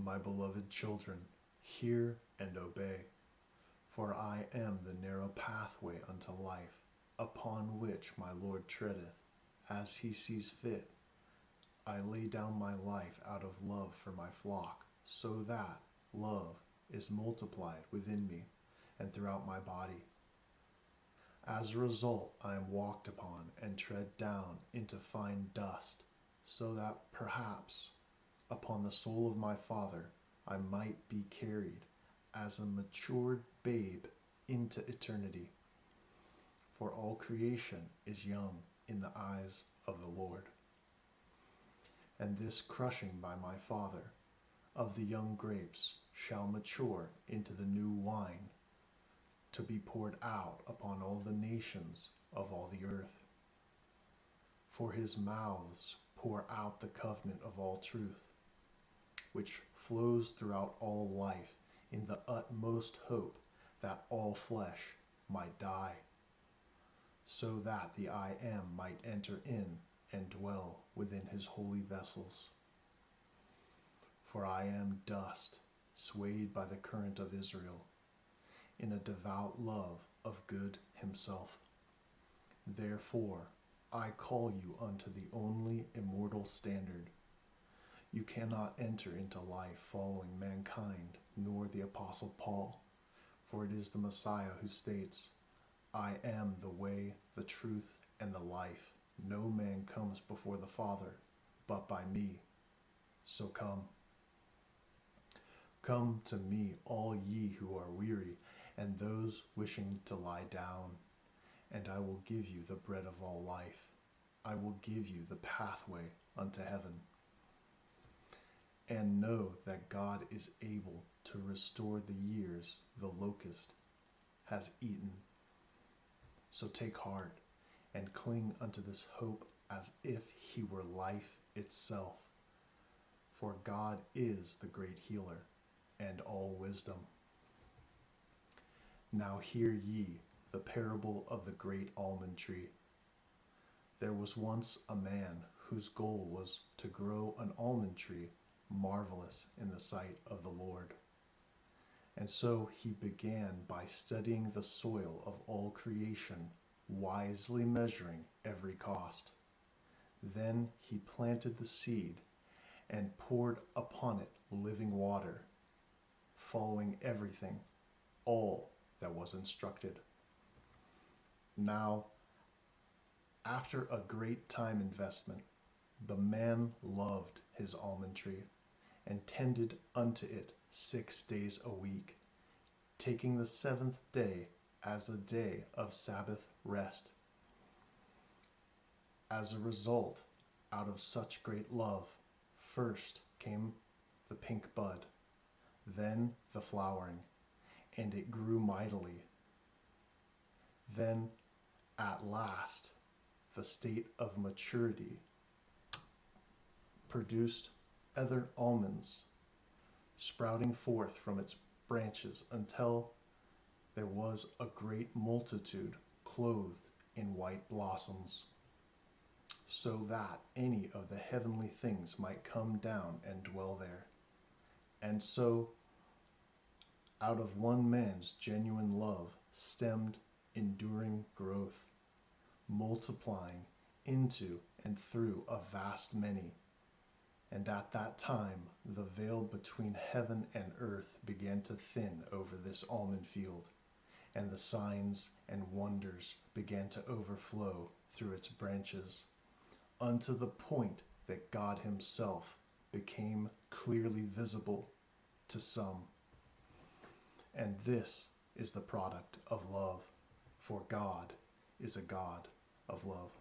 My beloved children, hear and obey. For I am the narrow pathway unto life, upon which my Lord treadeth, as he sees fit. I lay down my life out of love for my flock, so that love is multiplied within me and throughout my body. As a result, I am walked upon and tread down into fine dust, so that perhaps upon the soul of my Father I might be carried as a matured babe into eternity. For all creation is young in the eyes of the Lord. And this crushing by my Father of the young grapes shall mature into the new wine, to be poured out upon all the nations of all the earth. For his mouths pour out the covenant of all truth, which flows throughout all life in the utmost hope that all flesh might die, so that the I Am might enter in and dwell within his holy vessels. For I am dust, swayed by the current of Israel, in a devout love of good himself. Therefore I call you unto the only immortal standard. You cannot enter into life following mankind, nor the Apostle Paul, for it is the Messiah who states, I am the way, the truth, and the life. No man comes before the Father, but by me. So come. Come to me, all ye who are weary, and those wishing to lie down, and I will give you the bread of all life. I will give you the pathway unto heaven. And know that God is able to restore the years the locust has eaten. So take heart and cling unto this hope as if he were life itself. For God is the great healer and all wisdom. Now hear ye the parable of the great almond tree. There was once a man whose goal was to grow an almond tree marvelous in the sight of the Lord. And so he began by studying the soil of all creation, wisely measuring every cost. Then he planted the seed and poured upon it living water, following everything, all that was instructed. Now, after a great time investment, the man loved his almond tree and tended unto it 6 days a week, taking the 7th day as a day of Sabbath rest. As a result, out of such great love, first came the pink bud, then the flowering, and it grew mightily. Then, at last, the state of maturity produced other almonds, sprouting forth from its branches until there was a great multitude clothed in white blossoms, so that any of the heavenly things might come down and dwell there. And so, out of one man's genuine love stemmed enduring growth, multiplying into and through a vast many. And at that time, the veil between heaven and earth began to thin over this almond field, and the signs and wonders began to overflow through its branches, unto the point that God himself became clearly visible to some. And this is the product of love, for God is a God of love.